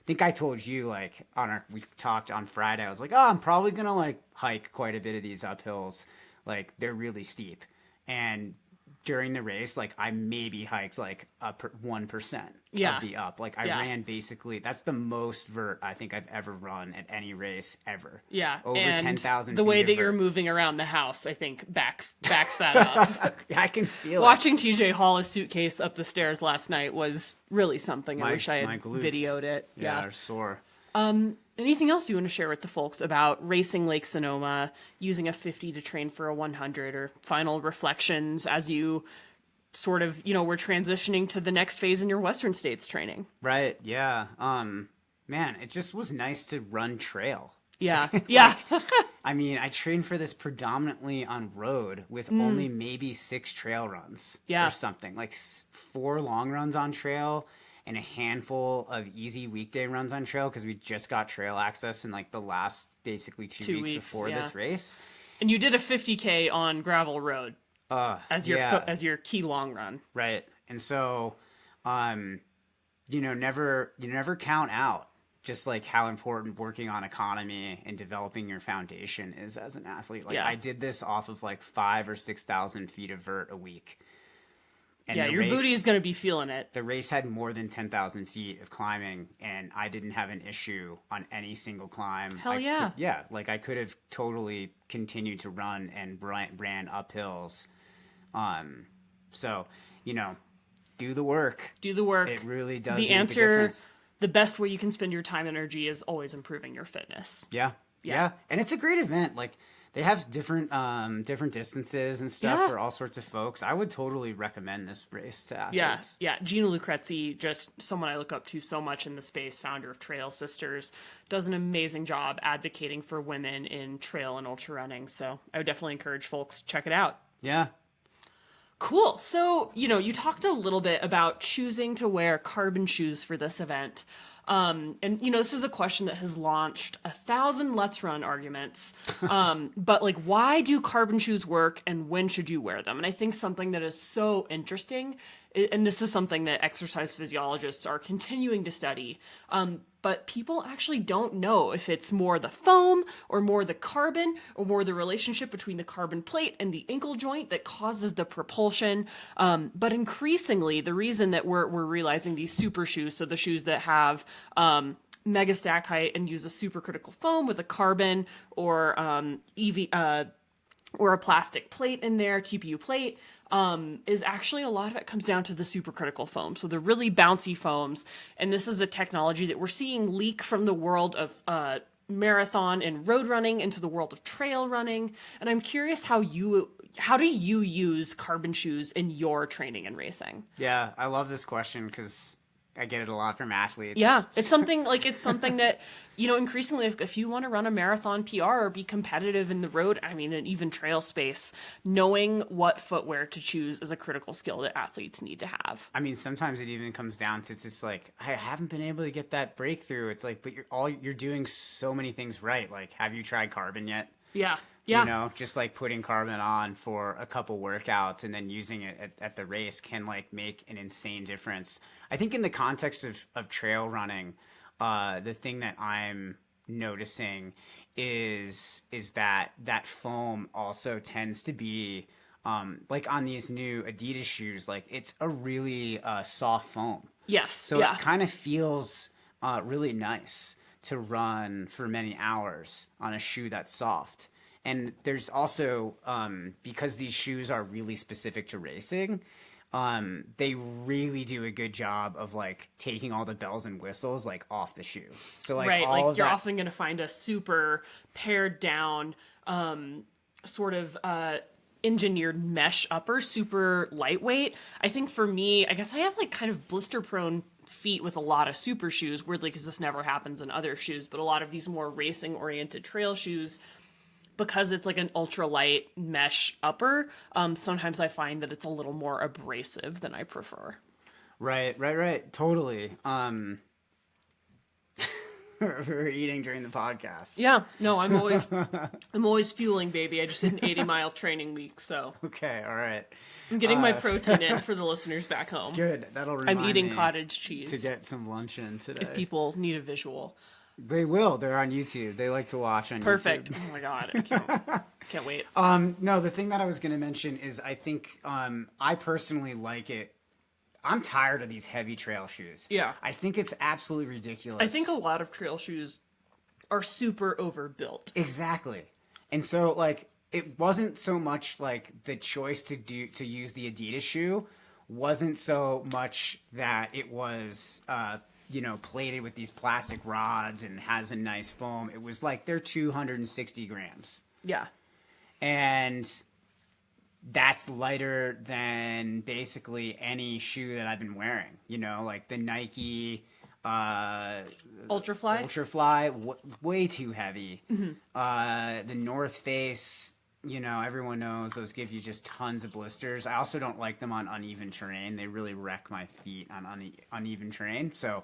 A: think I told you, like we talked on Friday, I was like, oh, I'm probably gonna like hike quite a bit of these uphills, like they're really steep. And during the race, like I maybe hiked like up 1% of the up. Like I ran basically, that's the most vert I think I've ever run at any race ever.
B: Yeah.
A: Over 10,000 feet.
B: The way
A: of
B: that
A: vert.
B: you're moving around the house, I think backs that up.
A: I can feel
B: Watching TJ haul a suitcase up the stairs last night was really something. I wish I had
A: my glutes.
B: videoed it.
A: Yeah, they're sore.
B: Anything else you want to share with the folks about racing Lake Sonoma, using a 50 to train for a 100, or final reflections as you sort of, we're transitioning to the next phase in your Western States training?
A: Right. Yeah. Man, it just was nice to run trail.
B: Yeah. Yeah.
A: I mean, I trained for this predominantly on road with only maybe 6 trail runs or something, like 4 long runs on trail and a handful of easy weekday runs on trail, because we just got trail access in like the last basically 2 weeks before this race.
B: And you did a 50K on gravel road as your key long run.
A: Right. And so, never count out just like how important working on economy and developing your foundation is as an athlete. Like I did this off of like 5,000 or 6,000 feet of vert a week. And
B: your booty is going to be feeling it.
A: The race had more than 10,000 feet of climbing, and I didn't have an issue on any single climb.
B: Hell yeah.
A: Like I could have totally continued to run and ran uphills. So, do the work.
B: Do the work.
A: It really does
B: the
A: make a
B: answer,
A: difference.
B: The best way you can spend your time and energy is always improving your fitness.
A: Yeah. And it's a great event. Like, they have different distances and stuff for all sorts of folks. I would totally recommend this race to athletes.
B: Yeah. Gina Lucrezzi, just someone I look up to so much in the space, founder of Trail Sisters, does an amazing job advocating for women in trail and ultra running. So I would definitely encourage folks to check it out.
A: Yeah.
B: Cool. So, you talked a little bit about choosing to wear carbon shoes for this event. And this is a question that has launched 1,000 Let's Run arguments. But like, why do carbon shoes work and when should you wear them? And I think something that is so interesting, and this is something that exercise physiologists are continuing to study, but people actually don't know if it's more the foam or more the carbon or more the relationship between the carbon plate and the ankle joint that causes the propulsion. But increasingly, the reason that we're realizing these super shoes, so the shoes that have mega stack height and use a supercritical foam with a carbon or or a plastic plate in there, TPU plate, is actually a lot of it comes down to the supercritical foam. So the really bouncy foams. And this is a technology that we're seeing leak from the world of marathon and road running into the world of trail running. And I'm curious how you how do you use carbon shoes in your training and racing?
A: Yeah, I love this question because I get it a lot from athletes.
B: Yeah, it's something that, increasingly, if you want to run a marathon PR or be competitive in the road, I mean, and even trail space, knowing what footwear to choose is a critical skill that athletes need to have.
A: I mean, sometimes it even comes down to, it's just like, I haven't been able to get that breakthrough. It's like, but you're doing so many things right. Like, have you tried carbon yet?
B: Yeah. Yeah.
A: Just like putting carbon on for a couple workouts and then using it at the race can like make an insane difference. I think in the context of trail running, the thing that I'm noticing is that foam also tends to be like on these new Adidas shoes, like it's a really soft foam.
B: Yes.
A: So it kind of feels really nice to run for many hours on a shoe that's soft. And there's also, because these shoes are really specific to racing, they really do a good job of like taking all the bells and whistles like off the shoe. So like
B: right,
A: all
B: like
A: of
B: you're
A: that...
B: often going to find a super pared down, sort of engineered mesh upper, super lightweight. I think for me, I guess I have like kind of blister prone feet with a lot of super shoes, weirdly, because this never happens in other shoes, but a lot of these more racing oriented trail shoes, because it's like an ultralight mesh upper, sometimes I find that it's a little more abrasive than I prefer.
A: Right. Totally. We're eating during the podcast.
B: Yeah, no, I'm always fueling, baby. I just did an 80-mile training week, so.
A: Okay, all right.
B: I'm getting my protein in for the listeners back home.
A: Good, that'll remind me.
B: I'm eating cottage cheese.
A: To get some lunch in today.
B: If people need a visual.
A: They will. They're on YouTube. They like to watch on
B: Perfect.
A: YouTube.
B: Oh my God. I can't wait.
A: No, the thing that I was going to mention is I think I personally like it. I'm tired of these heavy trail shoes.
B: Yeah.
A: I think it's absolutely ridiculous.
B: I think a lot of trail shoes are super overbuilt.
A: Exactly. And so like it wasn't so much like the choice to use the Adidas shoe wasn't so much that it was plated with these plastic rods and has a nice foam. It was like they're 260 grams.
B: Yeah.
A: And that's lighter than basically any shoe that I've been wearing. Like the Nike
B: Ultrafly,
A: way too heavy. Mm-hmm. The North Face, everyone knows those give you just tons of blisters. I also don't like them on uneven terrain. They really wreck my feet on uneven terrain. So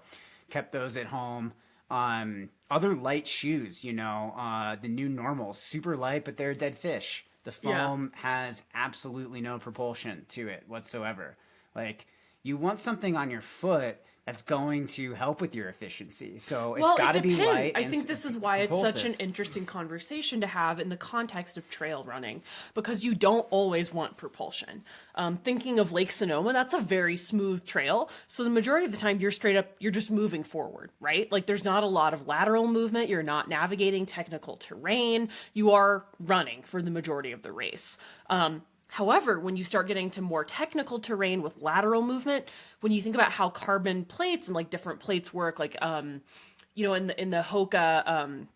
A: kept those at home. Other light shoes, the new normals, super light, but they're a dead fish. The foam has absolutely no propulsion to it whatsoever. Like, you want something on your foot that's going to help with your efficiency. So it's got to be light.
B: I think this is why it's such an interesting conversation to have in the context of trail running, because you don't always want propulsion. Thinking of Lake Sonoma, that's a very smooth trail. So the majority of the time you're just moving forward, right? Like there's not a lot of lateral movement. You're not navigating technical terrain. You are running for the majority of the race. However, when you start getting to more technical terrain with lateral movement, when you think about how carbon plates and like different plates work, like in the Hoka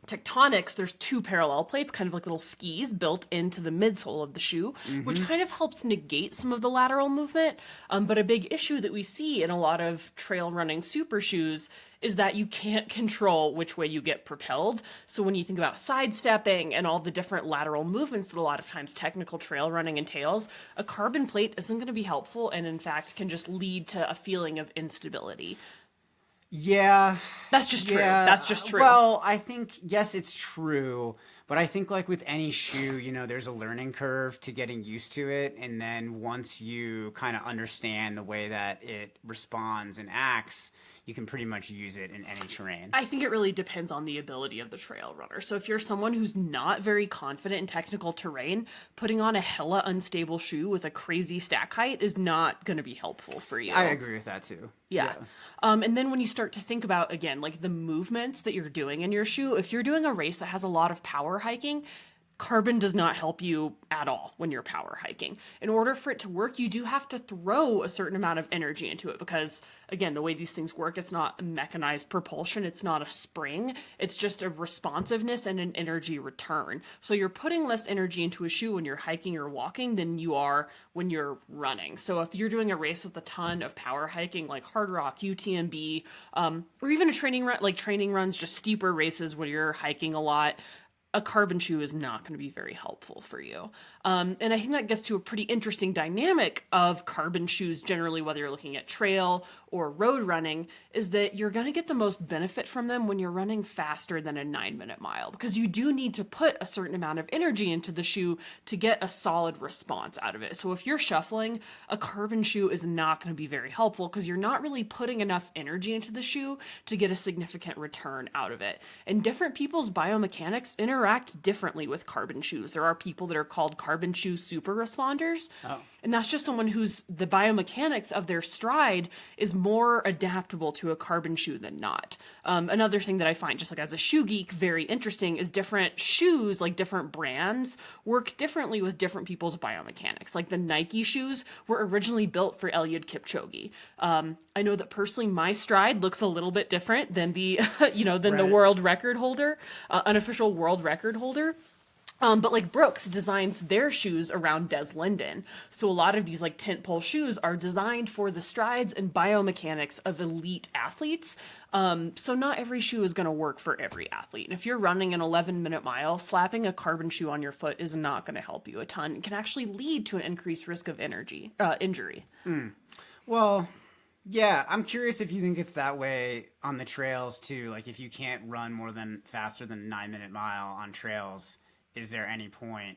B: tectonics, there's two parallel plates, kind of like little skis built into the midsole of the shoe, mm-hmm. which kind of helps negate some of the lateral movement. But a big issue that we see in a lot of trail running super shoes is that you can't control which way you get propelled. So when you think about sidestepping and all the different lateral movements that a lot of times technical trail running entails, a carbon plate isn't going to be helpful and in fact can just lead to a feeling of instability.
A: Yeah.
B: That's just true. That's just true.
A: Well, I think, yes, it's true. But I think like with any shoe, there's a learning curve to getting used to it. And then once you kind of understand the way that it responds and acts, you can pretty much use it in any terrain.
B: I think it really depends on the ability of the trail runner. So if you're someone who's not very confident in technical terrain, putting on a hella unstable shoe with a crazy stack height is not going to be helpful for you.
A: I agree with that too.
B: Yeah. And then when you start to think about, again, like the movements that you're doing in your shoe, if you're doing a race that has a lot of power hiking, carbon does not help you at all when you're power hiking. In order for it to work, you do have to throw a certain amount of energy into it because, again, the way these things work, it's not mechanized propulsion, it's not a spring, it's just a responsiveness and an energy return. So you're putting less energy into a shoe when you're hiking or walking than you are when you're running. So if you're doing a race with a ton of power hiking, like hard rock, UTMB, or even a training run, like training runs, just steeper races where you're hiking a lot, a carbon shoe is not going to be very helpful for you. And I think that gets to a pretty interesting dynamic of carbon shoes generally, whether you're looking at trail or road running, is that you're going to get the most benefit from them when you're running faster than a 9-minute mile, because you do need to put a certain amount of energy into the shoe to get a solid response out of it. So if you're shuffling, a carbon shoe is not going to be very helpful because you're not really putting enough energy into the shoe to get a significant return out of it. And different people's biomechanics interact differently with carbon shoes. There are people that are called carbon shoe super responders. Oh. And that's just someone who's the biomechanics of their stride is more adaptable to a carbon shoe than not. Another thing that I find, just like as a shoe geek, very interesting is different shoes, like different brands, work differently with different people's biomechanics. Like the Nike shoes were originally built for Eliud Kipchoge. I know that personally my stride looks a little bit different than the, the world record holder, unofficial world record holder. But like Brooks designs their shoes around Des Linden. So a lot of these like tentpole shoes are designed for the strides and biomechanics of elite athletes. So not every shoe is going to work for every athlete. And if you're running an 11-minute mile, slapping a carbon shoe on your foot is not going to help you a ton. It can actually lead to an increased risk of injury.
A: Well, yeah, I'm curious if you think it's that way on the trails too. Like if you can't run faster than a 9-minute mile on trails, is there any point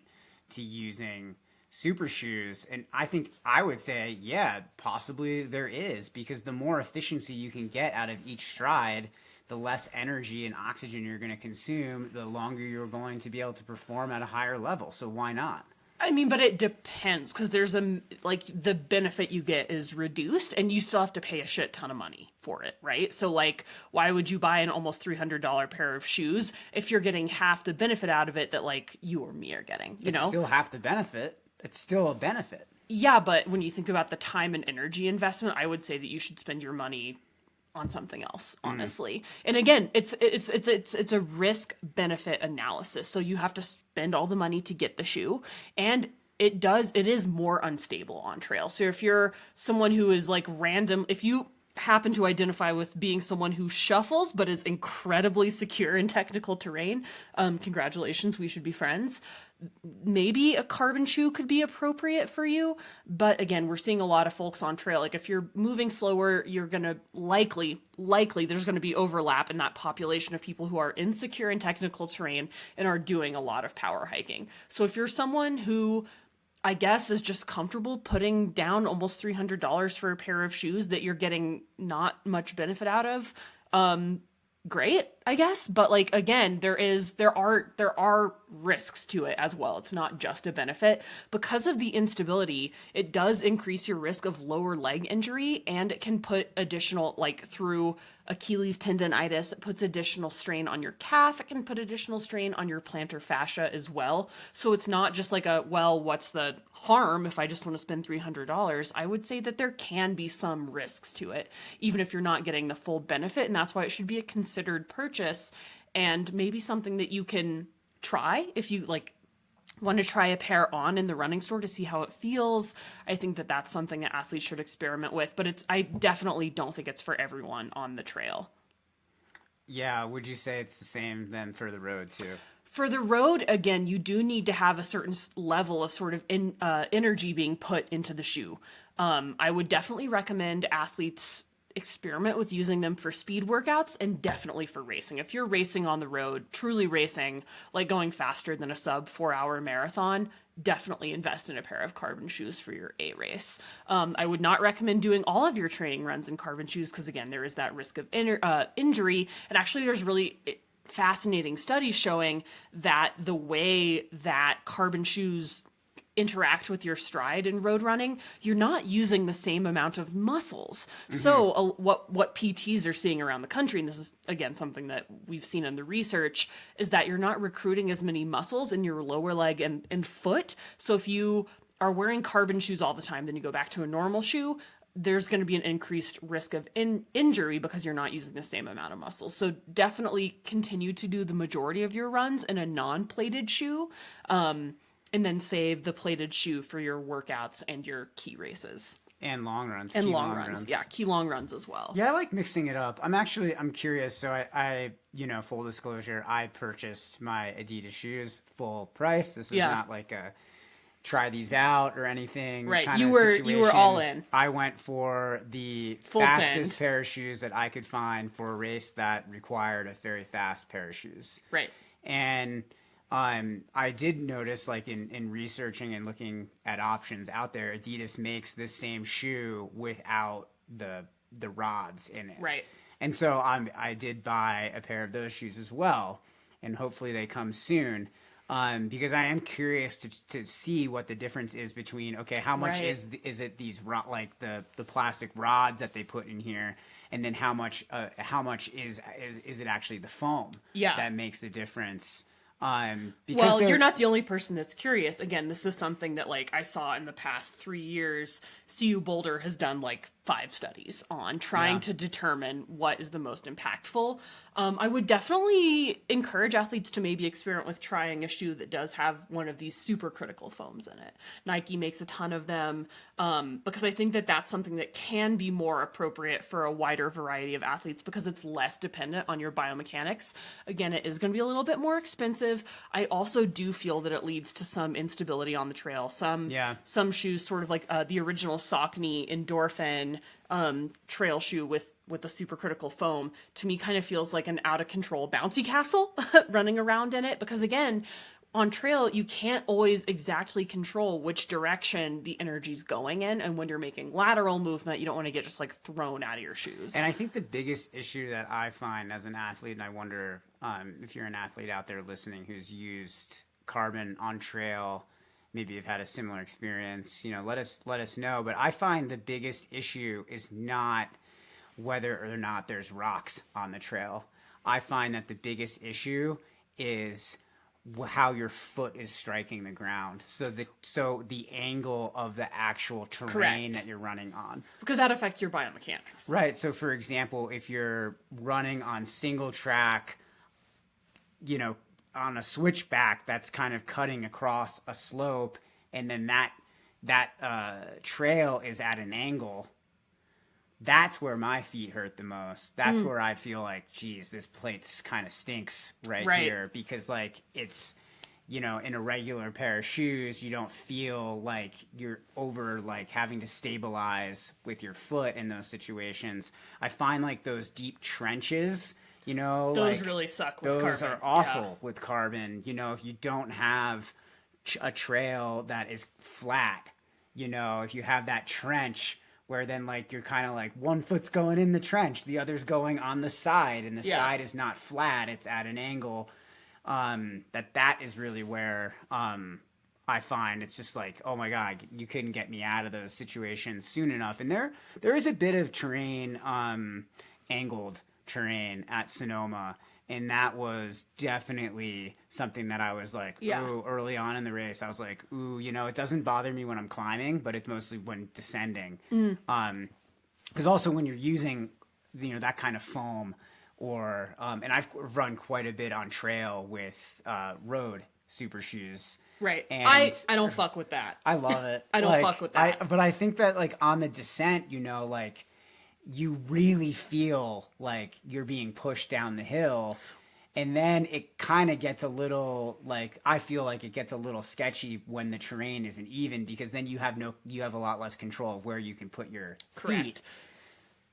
A: to using super shoes? And I think I would say, yeah, possibly there is, because the more efficiency you can get out of each stride, the less energy and oxygen you're going to consume, the longer you're going to be able to perform at a higher level. So why not?
B: I mean, but it depends, because there's the benefit you get is reduced and you still have to pay a shit ton of money for it, right? So like, why would you buy an almost $300 pair of shoes if you're getting half the benefit out of it that like you or me are getting, you know?
A: It's still half the benefit. It's still a benefit.
B: Yeah, but when you think about the time and energy investment, I would say that you should spend your money on something else, honestly. And again, it's a risk benefit analysis. So you have to spend all the money to get the shoe, and it is more unstable on trail. So if you're someone who is like if you happen to identify with being someone who shuffles but is incredibly secure in technical terrain, congratulations, we should be friends. Maybe a carbon shoe could be appropriate for you. But again, we're seeing a lot of folks on trail. Like if you're moving slower, you're going to likely there's going to be overlap in that population of people who are insecure in technical terrain and are doing a lot of power hiking. So if you're someone who I guess is just comfortable putting down almost $300 for a pair of shoes that you're getting not much benefit out of, great, I guess. But like, again, there are risks to it as well. It's not just a benefit. Because of the instability, it does increase your risk of lower leg injury, and it can put additional, like through Achilles tendonitis, it puts additional strain on your calf. It can put additional strain on your plantar fascia as well. So it's not just like what's the harm if I just want to spend $300? I would say that there can be some risks to it, even if you're not getting the full benefit. And that's why it should be a considered purchase, and maybe something that you can try if you like want to try a pair on in the running store to see how it feels. I think that that's something that athletes should experiment with, but I definitely don't think it's for everyone on the trail.
A: Yeah, would you say it's the same then for the road too?
B: For the road, again, you do need to have a certain level of sort of energy being put into the shoe. I would definitely recommend athletes experiment with using them for speed workouts, and definitely for racing. If you're racing on the road, truly racing, like going faster than a sub 4-hour marathon, definitely invest in a pair of carbon shoes for your A race. I would not recommend doing all of your training runs in carbon shoes, because again, there is that risk of injury. And actually there's really fascinating studies showing that the way that carbon shoes interact with your stride in road running, you're not using the same amount of muscles. So what PTs are seeing around the country, and this is again something that we've seen in the research, is that you're not recruiting as many muscles in your lower leg and foot. So if you are wearing carbon shoes all the time, then you go back to a normal shoe, there's going to be an increased risk of injury because you're not using the same amount of muscles. So definitely continue to do the majority of your runs in a non-plated shoe, and then save the plated shoe for your workouts and your key races.
A: And long runs.
B: And long runs. Yeah, key long runs as well.
A: Yeah, I like mixing it up. I'm curious. So I full disclosure, I purchased my Adidas shoes full price. This was not like a try these out or anything.
B: Right.
A: Kind
B: You
A: of
B: were
A: situation.
B: all in.
A: I went for the
B: Full
A: fastest
B: send.
A: pair of shoes that I could find for a race that required a very fast pair of shoes.
B: Right.
A: And I did notice, like in researching and looking at options out there, Adidas makes this same shoe without the rods in it.
B: Right.
A: And so I did buy a pair of those shoes as well, and hopefully they come soon. Because I am curious to see what the difference is between, okay, how much is it these like the plastic rods that they put in here, and then how much is it actually the foam that makes the difference. Because
B: you're not the only person that's curious. Again, this is something that like I saw in the past 3 years. CU Boulder has done like 5 studies on trying to determine what is the most impactful. I would definitely encourage athletes to maybe experiment with trying a shoe that does have one of these supercritical foams in it. Nike makes a ton of them because I think that that's something that can be more appropriate for a wider variety of athletes because it's less dependent on your biomechanics. Again, it is going to be a little bit more expensive. I also do feel that it leads to some instability on the trail. Some shoes, sort of like the original Saucony Endorphin trail shoe with a supercritical foam, to me kind of feels like an out of control bouncy castle running around in it, because again, on trail you can't always exactly control which direction the energy's going in, and when you're making lateral movement you don't want to get just like thrown out of your shoes.
A: And I think the biggest issue that I find as an athlete, and I wonder if you're an athlete out there listening who's used carbon on trail, maybe you've had a similar experience, let us know. But I find the biggest issue is not whether or not there's rocks on the trail. I find that the biggest issue is how your foot is striking the ground. So the angle of the actual terrain that you're running on.
B: Because that affects your biomechanics.
A: Right. So for example, if you're running on single track, on a switchback that's kind of cutting across a slope, and then that trail is at an angle, that's where my feet hurt the most. That's where I feel like, geez, this place kind of stinks right here, because like it's, in a regular pair of shoes, you don't feel like you're over like having to stabilize with your foot in those situations. I find like those deep trenches,
B: those
A: like,
B: really suck with
A: those
B: carbon.
A: are awful with carbon. If you don't have a trail that is flat, if you have that trench where then like you're kind of like one foot's going in the trench, the other's going on the side, and the side is not flat, it's at an angle, that is really where I find it's just like, oh my God, you couldn't get me out of those situations soon enough. And there is a bit of terrain, angled terrain at Sonoma, and that was definitely something that I was like, ooh, early on in the race, I was like, ooh, it doesn't bother me when I'm climbing, but it's mostly when descending. Because also when you're using, that kind of foam, or, and I've run quite a bit on trail with road super shoes.
B: Right.
A: And
B: I don't fuck with that.
A: I love it.
B: I don't fuck with that.
A: But I think that like on the descent, like, you really feel like you're being pushed down the hill, and then it kind of gets a little like, I feel like it gets a little sketchy when the terrain isn't even, because then you have a lot less control of where you can put your feet.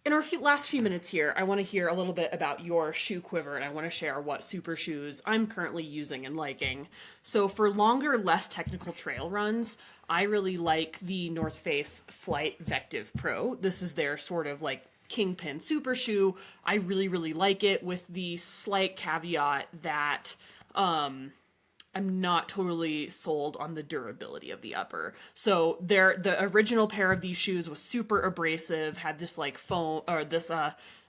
B: In our last few minutes here, I want to hear a little bit about your shoe quiver, and I want to share what Supershoes I'm currently using and liking. So for longer, less technical trail runs, I really like the North Face Flight Vective Pro. This is their sort of like kingpin super shoe. I really, really like it, with the slight caveat that I'm not totally sold on the durability of the upper. So the original pair of these shoes was super abrasive, had this like foam or this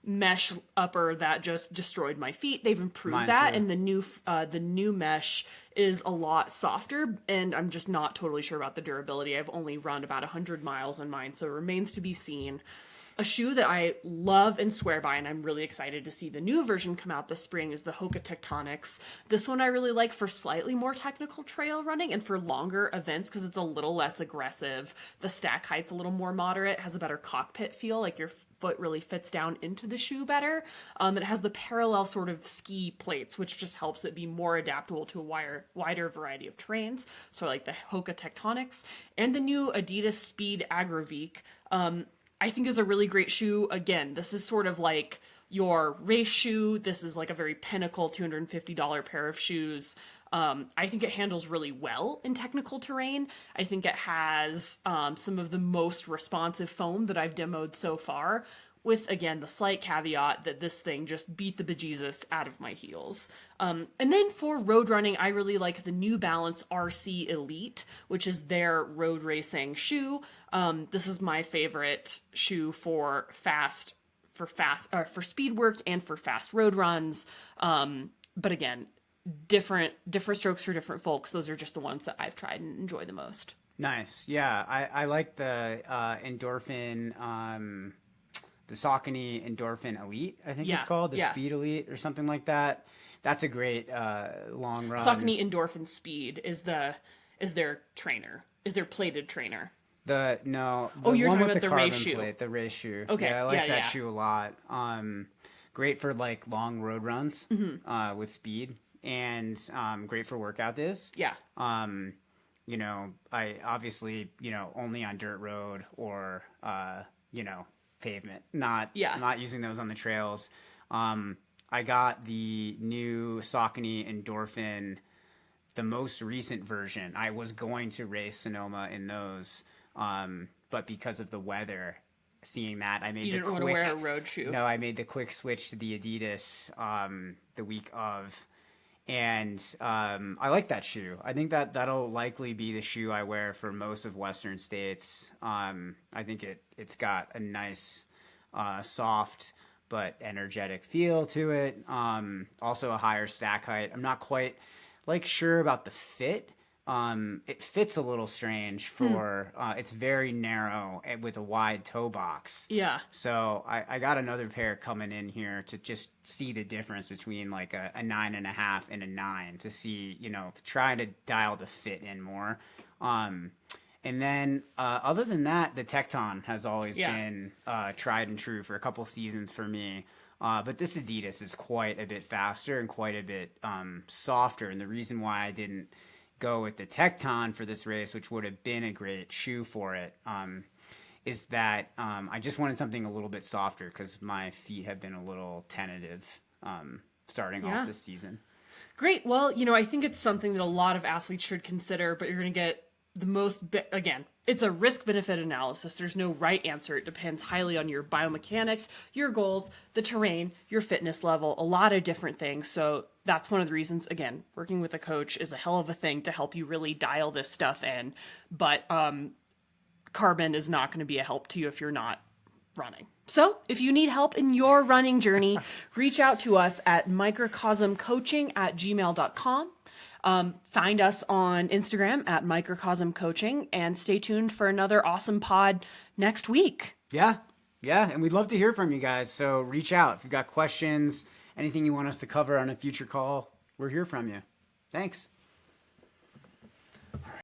B: mesh upper that just destroyed my feet. They've improved
A: Mine
B: that,
A: too.
B: and the new mesh is a lot softer, and I'm just not totally sure about the durability. I've only run about 100 miles in mine, so it remains to be seen. A shoe that I love and swear by, and I'm really excited to see the new version come out this spring, is the Hoka Tectonics. This one I really like for slightly more technical trail running and for longer events because it's a little less aggressive. The stack height's a little more moderate, has a better cockpit feel, like your foot really fits down into the shoe better. It has the parallel sort of ski plates, which just helps it be more adaptable to a wider variety of terrains. So I like the Hoka Tectonics. And the new Adidas Speed Agravic. I think is a really great shoe. Again, this is sort of like your race shoe. This is like a very pinnacle $250 pair of shoes. I think it handles really well in technical terrain. I think it has some of the most responsive foam that I've demoed so far, with, again, the slight caveat that this thing just beat the bejesus out of my heels. And then for road running, I really like the New Balance RC Elite, which is their road racing shoe. This is my favorite shoe for speed work and for fast road runs. But again, different strokes for different folks. Those are just the ones that I've tried and enjoy the most.
A: Nice. Yeah, I like the endorphin. The Saucony Endorphin Elite, I think it's called, the Speed Elite or something like that. That's a great long run.
B: Saucony Endorphin Speed is their trainer, is their plated trainer.
A: You're
B: one
A: with
B: talking
A: the
B: about the
A: carbon
B: race shoe.
A: plate, the race shoe.
B: Okay,
A: Yeah, I like that shoe a lot. Great for like long road runs with speed, and great for workout days.
B: Yeah.
A: I obviously, only on dirt road or pavement, not using those on the trails. I got the new Saucony Endorphin, the most recent version. I was going to race Sonoma in those, but because of the weather, seeing that, I made
B: you didn't want to wear a road shoe.
A: No, I made the quick switch to the Adidas the week of. And I like that shoe. I think that'll likely be the shoe I wear for most of Western states. I think it's got a nice, soft but energetic feel to it. Also a higher stack height. I'm not quite sure about the fit. It fits a little strange for it's very narrow with a wide toe box.
B: Yeah.
A: So I got another pair coming in here to just see the difference between like a 9.5 and a 9 to see, try to dial the fit in more. And then other than that, the Tecton has always been tried and true for a couple seasons for me. But this Adidas is quite a bit faster and quite a bit softer. And the reason why I didn't go with the Tecton for this race, which would have been a great shoe for it, is that I just wanted something a little bit softer because my feet have been a little tentative starting off this season.
B: Great. Well, I think it's something that a lot of athletes should consider, but you're going to get the most, again, it's a risk-benefit analysis. There's no right answer. It depends highly on your biomechanics, your goals, the terrain, your fitness level, a lot of different things. So that's one of the reasons, again, working with a coach is a hell of a thing to help you really dial this stuff in. But carbon is not going to be a help to you if you're not running. So if you need help in your running journey, reach out to us at microcosmcoaching@gmail.com. Find us on Instagram at Microcosm Coaching, and stay tuned for another awesome pod next week.
A: Yeah, and we'd love to hear from you guys. So reach out if you've got questions, anything you want us to cover on a future call. We're here from you. Thanks.